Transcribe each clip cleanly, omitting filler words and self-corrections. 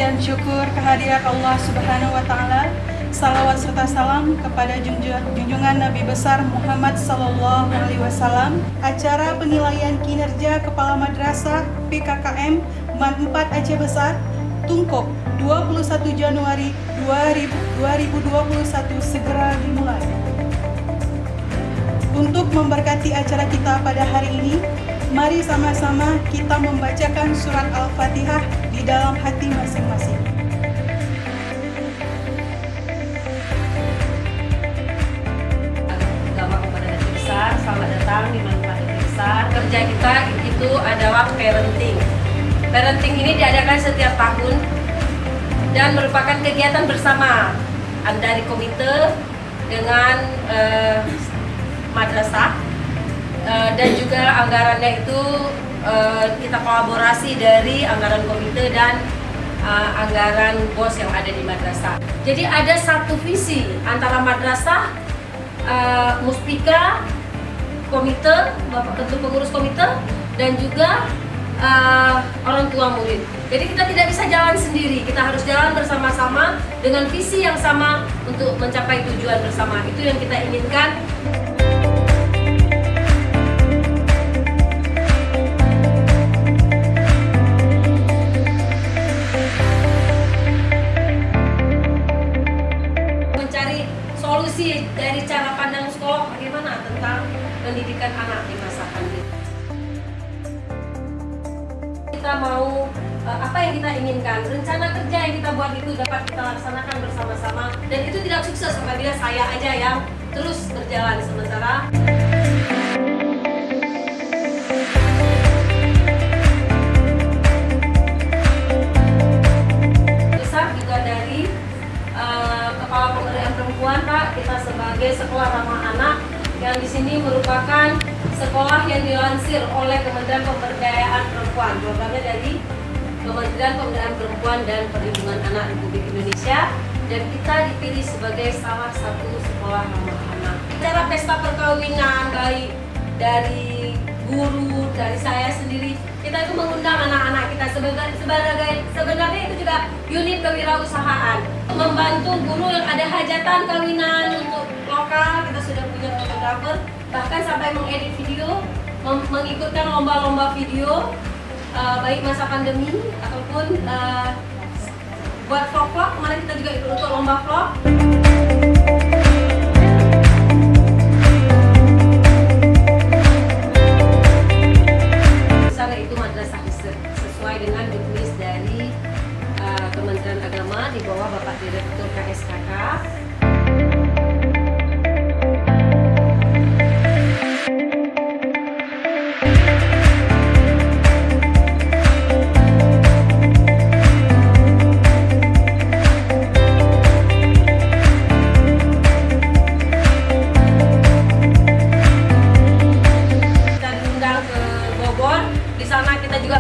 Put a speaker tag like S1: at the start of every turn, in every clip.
S1: dan syukur kehadirat Allah Subhanahu wa Ta'ala. Salawat serta salam kepada junjungan Nabi besar Muhammad Sallallahu Alaihi Wasallam. Acara penilaian kinerja Kepala Madrasah PKKM MAN 4 Aceh Besar Tungkok 21 Januari 2021 segera dimulai. Untuk memberkati acara kita pada hari ini, mari sama-sama kita membacakan surat Al-Fatihah di dalam hati masing-masing.
S2: Selamat datang di MAN 4 Aceh Besar. Kerja kita itu adalah parenting. Parenting ini diadakan setiap tahun dan merupakan kegiatan bersama dari komite dengan madrasah dan juga anggarannya itu kita kolaborasi dari anggaran komite dan anggaran bos yang ada di madrasah. Jadi ada satu visi antara madrasah, Muspika, komite, Bapak Ketua Pengurus Komite, dan juga orang tua murid. Jadi kita tidak bisa jalan sendiri, kita harus jalan bersama-sama dengan visi yang sama untuk mencapai tujuan bersama. Itu yang kita inginkan. Mencari solusi dari cara pandang psikolog bagaimana tentang pendidikan anak di masa pandemi. Kita mau apa yang kita inginkan, rencana kerja yang kita buat itu dapat kita laksanakan bersama-sama, dan itu tidak sukses apabila saya aja yang terus berjalan sementara. Besar juga dari Kepala Pemberdayaan Perempuan, Pak, kita sebagai sekolah ramah anak yang di sini merupakan sekolah yang dilansir oleh Kementerian Pemberdayaan Perempuan, programnya dari Kementerian Pemberdayaan Perempuan dan Perlindungan Anak Republik Indonesia, dan kita dipilih sebagai salah satu sekolah ramah anak. Cara pesta perkawinan baik dari guru, dari saya sendiri, kita itu mengundang anak-anak kita sebenarnya itu juga unit kewirausahaan, membantu guru yang ada hajatan kawinan untuk lokal. Kita sudah punya fotografer, bahkan sampai mengedit video, mengikutkan lomba-lomba video, baik masa pandemi ataupun buat vlog-vlog. Kemarin kita juga ikut untuk lomba vlog. Di sana itu madrasah sesuai dengan ditulis dari Kementerian Agama di bawah Bapak Direktur KSKK.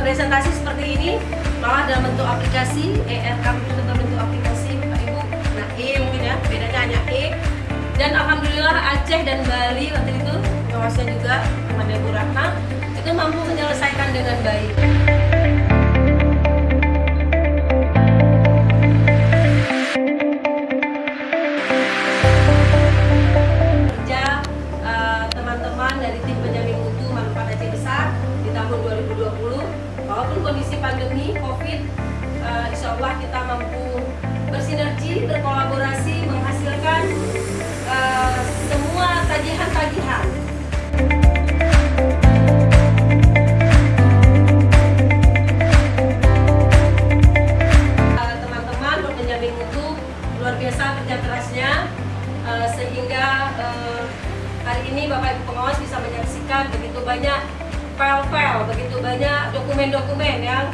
S2: Presentasi seperti ini malah dalam bentuk aplikasi kami itu dalam bentuk aplikasi. Bapak Ibu, nah mungkin ya, bedanya hanya dan alhamdulillah Aceh dan Bali waktu itu pengawasan juga kepada Bu Ratna itu mampu menyelesaikan dengan baik. Kerja teman-teman dari tim penjamin mutu MAN 4 Aceh Besar di tahun 2020, walaupun kondisi pandemi COVID, insya Allah kita mampu bersinergi, berkolaborasi, menghasilkan semua tagihan-tagihan. Teman-teman penjamin mutu luar biasa kerja kerasnya, sehingga hari ini Bapak Ibu pengawas bisa menyaksikan begitu banyak file-file, begitu banyak dokumen-dokumen yang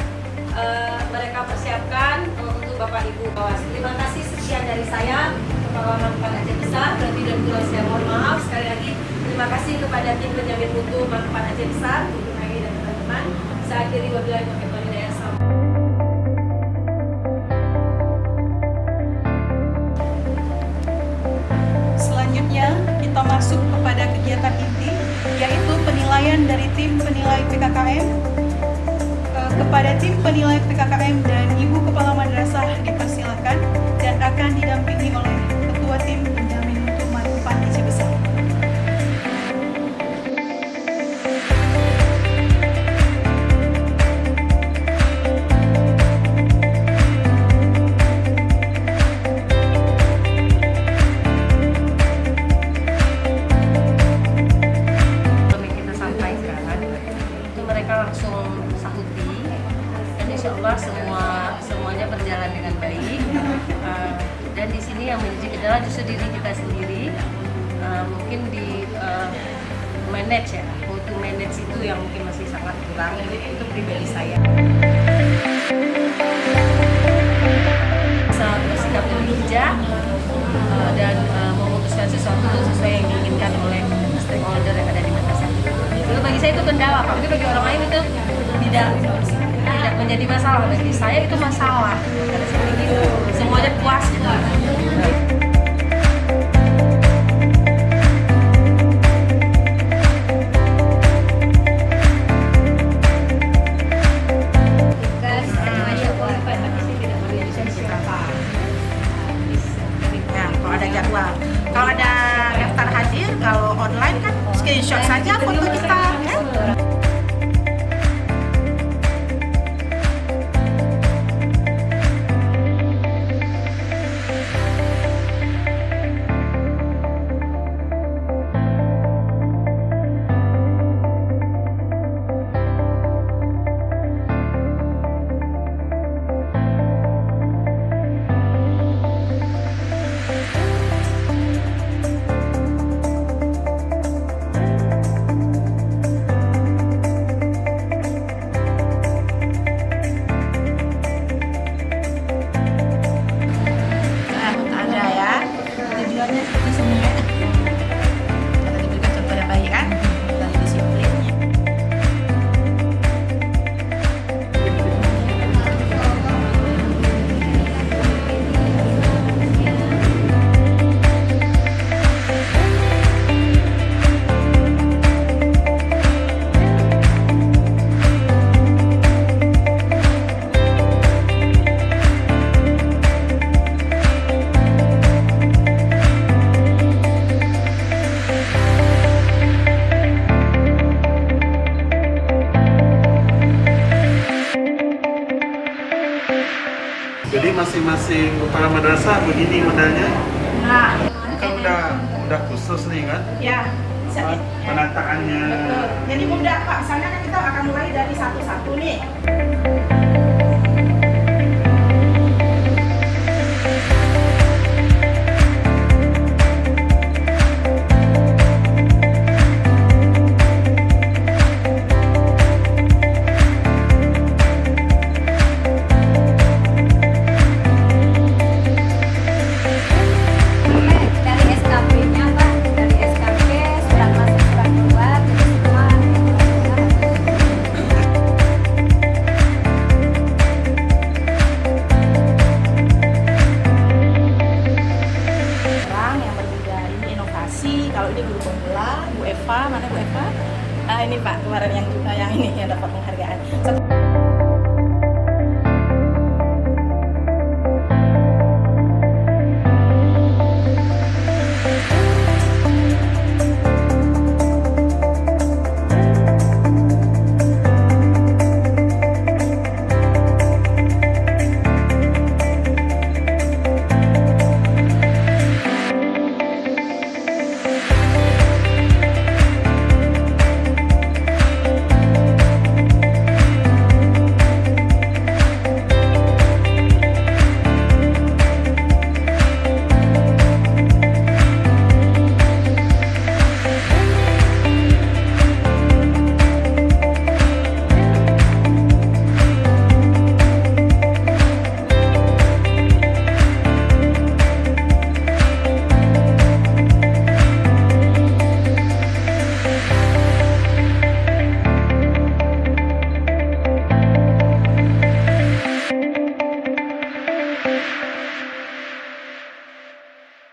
S2: mereka persiapkan untuk Bapak Ibu pengawas. Terima kasih, sekian dari saya, Kepala MAN 4 Aceh Besar. Lebih dan kurang saya mohon maaf. Sekali lagi terima kasih kepada tim penjamin mutu MAN 4 Aceh Besar, untuk Kami dan teman-teman. Saya akhiri wabillahi taufiq wal hidayah.
S1: Selanjutnya kita masuk kepada kegiatan inti, yaitu penilaian dari tim penilai PKKM Kepada tim penilai PKKM dan Ibu Kepala Madrasah dipersilakan dan akan didampingi oleh Ketua Tim Penjamin Mutu Panti Cibesar.
S2: Kita sampaikan itu mereka langsung sahuti dan insya Allah semuanya berjalan dengan baik. Dan di sini yang menjadi kendala justru diri kita sendiri, mungkin di manage ya, how to manage itu yang mungkin masih sangat kurang itu pribadi saya. Sangat bersikap bijak dan memutuskan sesuatu itu sesuai yang diinginkan oleh stakeholder yang ada di madrasah. Itu bagi saya itu kendala, Pak. Mungkin bagi orang lain itu tidak menjadi masalah. Bagi saya itu masalah. Karena seperti itu, semuanya puas gitu.
S3: Kalau ada jadwal, kalau ada daftar hadir, kalau online kan screenshot saja foto kita, ya. Ada ya, tujuannya seperti semuanya. Kita diberikan contoh yang baik kan, dari disiplinnya.
S4: Jadi masing-masing kepala madrasah begini modelnya.
S3: Nah,
S4: Kan udah khusus nih kan
S3: ya,
S4: penataannya.
S3: betul. Jadi mudah Pak, misalnya kan kita akan mulai dari satu-satu nih.